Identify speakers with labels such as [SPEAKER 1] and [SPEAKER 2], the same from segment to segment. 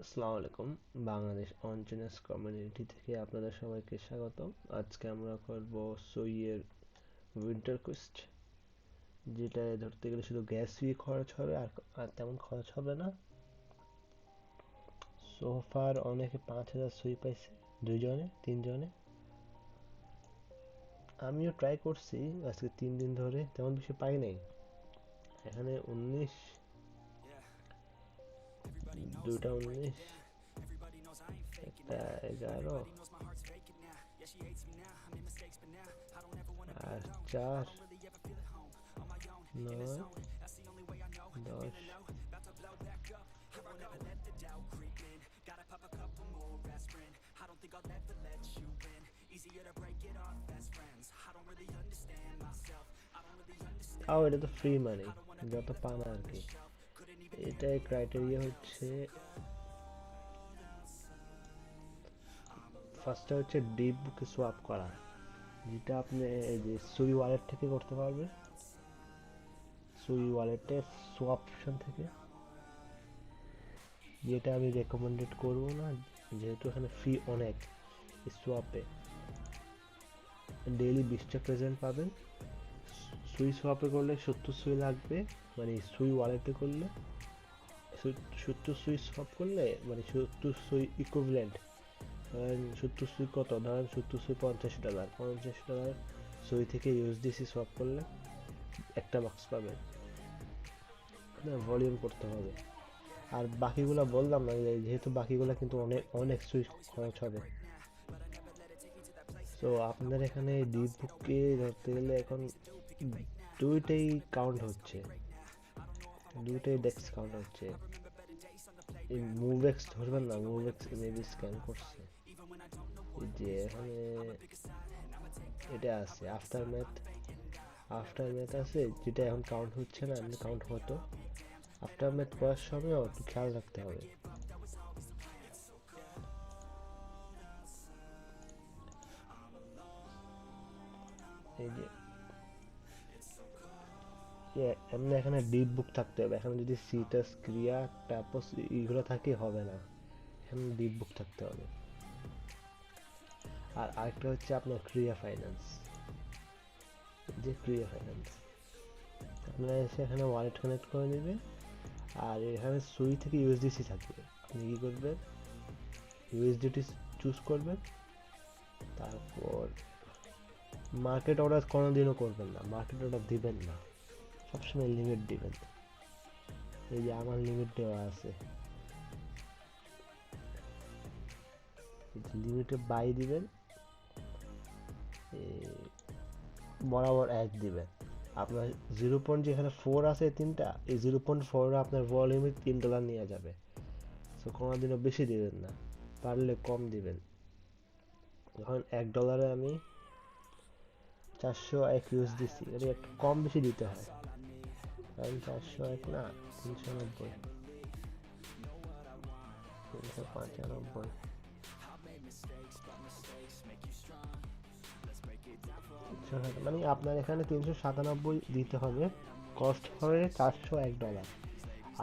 [SPEAKER 1] আসসালামু আলাইকুম। বাংলাদেশ অনচেনার্স কমিউনিটি থেকে আপনাদের সবাইকে স্বাগতম। আজকে আমরা করব সইয়ের উইন্টার কোয়েস্ট, যেটায় ধরতে গেলে শুধু গ্যাস ফি খরচ হবে, আর তেমন খরচ হবে না। সোফার অনেকে 5,000 সই পাইছে, 2 জনে 3 জনে। আমিও ট্রাই করছি আজকে 3 দিন ধরে, তেমন বেশি পাই নাই। এখানে 19, দুটা 19, একটা 11, আর 4, 9, 10। তাও এটা তো ফ্রি মানি, যত পান আর কি। এটাই ক্রাইটেরিয়া হচ্ছে, ফার্স্টে হচ্ছে ডিপ বুকে সোয়াপ করা, যেটা আপনি এই যে সুই ওয়ালেট থেকে করতে পারবেন। সুই ওয়ালেটে সোয়াপ অপশন থেকে, যেটা আমি রেকমেন্ডেড করব না, যেহেতু এখানে ফি অনেক। সোয়াপে ডেইলি 20টা প্রেজেন্ট পাবেন। সুই সোয়াপে করলে 70 সুই লাগবে, মানে সুই ওয়ালেটে করলে 70 সুই সোয়াপ করলে, মানে 70 সুই ইকুইভ্যালেন্ট। ধরেন 70 সুই কত, ধরেন 70 সুই $50, $50 সুই থেকে ইউএসডিসি সোয়াপ করলে একটা বক্স পাবেন। ভলিউম করতে হবে। আর বাকিগুলা বললাম না, যেহেতু বাকিগুলা কিন্তু অনেক অনেক সুই খরচ হবে। তো আপনাদের এখানে ডিপ বুকে ধরতে গেলে এখন দুইটাই কাউন্ট হচ্ছে, দুইটাই ডেস্ক কাউন্ট হচ্ছে। এই মুভএক্স ধরবেন না, মুভএক্স মেবি স্ক্যান করছে। এই যে এখানে এটা আছে আফটার ম্যাথ, আফটার ম্যাথ আছে, যেটা এখন কাউন্ট হচ্ছে না, এমনি কাউন্ট হতো। আফটার ম্যাথ করার সময়ও একটু খেয়াল রাখতে হবে। এই যে এমনি এখানে ডিপ বুক থাকতে হবে। এখানে যদি সিটাস ক্রিয়া টাপস এগুলো থাকে হবে না, এখানে ডিপ বুক থাকতে হবে। আর আরেকটা হচ্ছে আপনার ক্রিয়া ফাইন্যান্স, যে ক্রিয়া ফাইন্যান্স আপনারা এসে এখানে ওয়ালেট কানেক্ট করে নেবেন। আর এখানে সুই থেকে ইউএসডিসি থাকবে, আপনি কি করবেন, ইউএসডিটি চুজ করবেন। তারপর মার্কেট অর্ডার কোনোদিনও করবেন না, মার্কেট অর্ডার দিবেন না, সবসময় লিমিট দিবেন। এই যে আমার লিমিট দেওয়া আছে, লিমিটে বাই দিবেন, বরাবর 1 দিবেন। আপনার 0. যেখানে 4 আছে তিনটা, এই 0.4 আপনার ভলিউমে $3 নিয়ে যাবে। তো কোনোদিনও বেশি দিবেন না, পারলে কম দিবেন। যখন $1 আমি 401 ইউজ দিচ্ছি, এটা একটু কম বেশি দিতে হয়, কারণ 401 না, 390, 395, মানে আপনার এখানে 397 দিতে হবে। কস্ট হবে $401।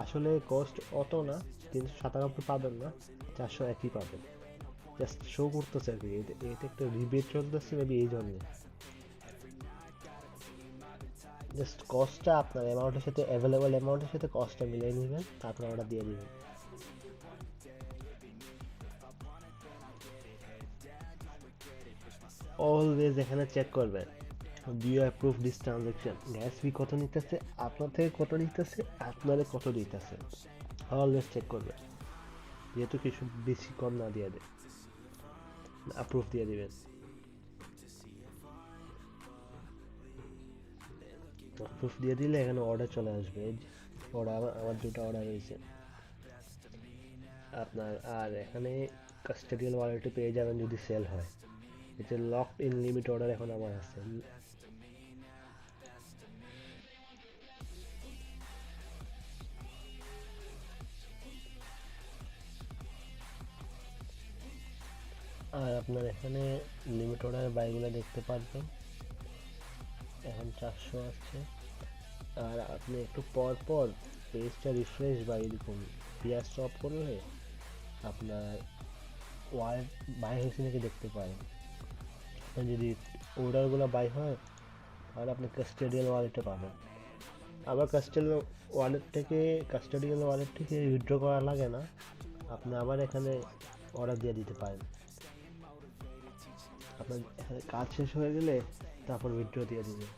[SPEAKER 1] আসলে কস্ট অত না, 397 পাবেন না, 401ই পাবেন। জাস্ট শো করতেছে আর কি, এতে একটা রিবেট চলতেছে মেবি, এই জন্য। জাস্ট কস্টটা আপনার অ্যামাউন্টের সাথে, অ্যাভেলেবল অ্যামাউন্টের সাথে কস্টটা মিলিয়ে নেবেন, তারপর অর্ডার দিয়ে দিবেন। অলওয়েজ এখানে চেক করবেন, do you approve this transaction, gas fee কত নিতেছে, আপনার থেকে কত নিতেছে, আপনারে কত দিতেছে, অলওয়েজ চেক করবেন। যেহেতু কিছু বেশি কম না দিয়ে দেয়, অ্যাপ্রুভ দিয়ে দিবেন। অ্যাপ্রুভ দিয়ে দিলে এখানে অর্ডার চলে আসবে। অর্ডার, আমার দুটো অর্ডার হয়েছে আপনার। আর এখানে কাস্টোডিয়াল ওয়ালেটে পেয়ে যাবেন যদি সেল হয়। এটা লকড ইন লিমিট অর্ডার এখন আমার আছে। আর আপনার এখানে লিমিট অর্ডারের বাইকগুলো দেখতে পারবেন, এখন 400 আছে। আর আপনি একটু পর পর পেজটা রিফ্রেশ বা এরকম পিয়ার স্টপ করলে আপনার ওয়ালেট বাই হয়েছে নাকি দেখতে পারেন। আপনার যদি অর্ডারগুলো বাই হয় তাহলে আপনি কাস্টোডিয়াল ওয়ালেটে পাবেন। আবার কাস্টোডিয়াল ওয়ালেট থেকে উইথড্র করা লাগে না, আপনি আবার এখানে অর্ডার দিয়ে দিতে পারেন। আপনার এখানে কাজ শেষ হয়ে গেলে তারপর উইথড্র দিয়ে দিবেন।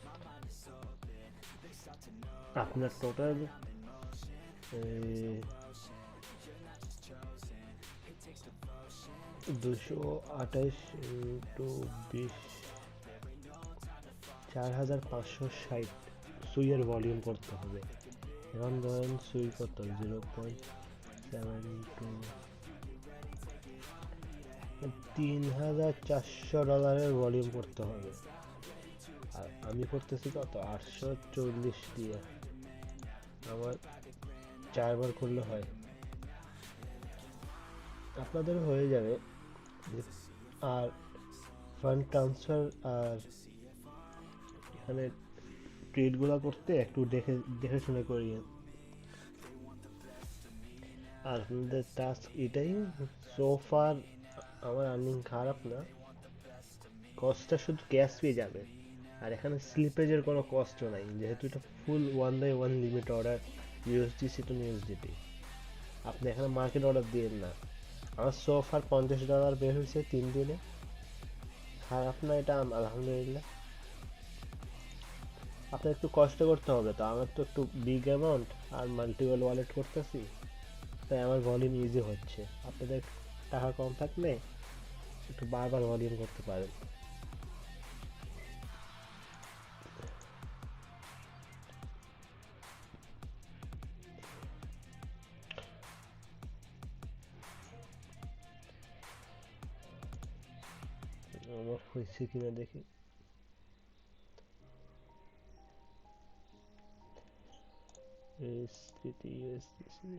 [SPEAKER 1] আপনার টোটাল 228 ইন্টু 20 4560 সুইয়ের ভলিউম করতে হবে। এখন ধরেন সুই কত 0.72 $3400 ভলিউম করতে হবে। আর আমি করতেছি কত 840 দিয়ে, আমার 4 বার করলে হয়, আপনাদের হয়ে যাবে। আর ফান্ড ট্রান্সফার আর এখানে ট্রেডগুলো করতে একটু দেখে দেখে শুনে করিয়ে। আর আপনাদের টাস্ক এটাই। সোফার আমার আর্নিং খারাপ না, কস্টটা শুধু ক্যাশ পেয়ে যাবে। আর এখানে স্লিপেজের কোনো কষ্ট নাই, যেহেতু এটা full 1/1 limit order USDC to USDT. আপনি এখানে মার্কেট অর্ডার দিয়েন না। আমার সোফার $50 বের হয়েছে 3 দিনে, খারাপ না এটা, আলহামদুলিল্লাহ। আপনার একটু কষ্ট করতে হবে, তো আমার তো একটু বিগ অ্যামাউন্ট আর মাল্টিপল ওয়ালেট করতেছি, তাই আমার ভলিউম ইজি হচ্ছে। আপনাদের টাকা কম থাকলে একটু বারবার ভলিউম করতে পারেন। আমার হয়েছে কিনা দেখি। স্মৃতি ইউএসডিসি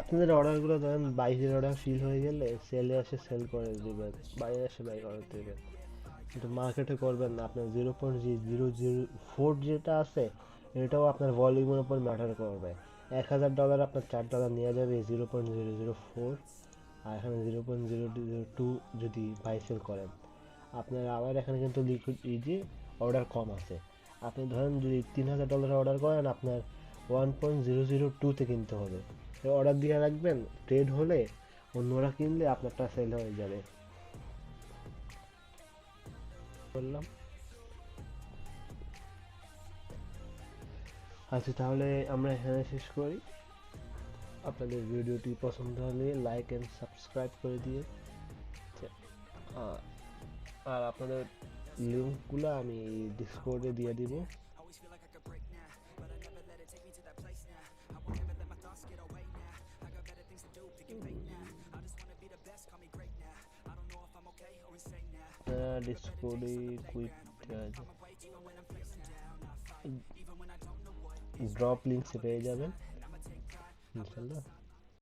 [SPEAKER 1] আপনাদের অর্ডারগুলো ধরেন 22-এর অর্ডার ফিল হয়ে গেলে সেলে এসে সেল করে দিবেন, বাইরে এসে বাই করে দেবেন, কিন্তু মার্কেটে করবেন না। আপনার 0.004 যেটা আছে এটাও আপনার ভলিউমের উপর ম্যাটার করবে। $1000 আপনার $4 নিয়ে যাবে 0.004, আর এখানে 0.002 যদি বাই সেল করেন আপনার আবার এখানে কিন্তু লিকুইড ইজি অর্ডার কম আছে। আপনি ধরেন যদি $3000 অর্ডার করেন আপনার 1.002 তে কিনতে হবে, অর্ডার দিয়ে রাখবেন, ট্রেড হলে অন্যরা কিনলে আপনারটা সেল হয়ে যাবে। বললাম আচ্ছা, তাহলে আমরা এখানে শেষ করি। আপনাদের ভিডিওটি পছন্দ হলে লাইক এন্ড সাবস্ক্রাইব করে দিয়ে, আর আপনাদের লিঙ্কগুলো আমি ডিসকর্ডে দিয়ে দিব। ডিসকর্ডে কুইক ড্রপ লিঙ্কসে পেয়ে যাবেন ইনশাল্লাহ।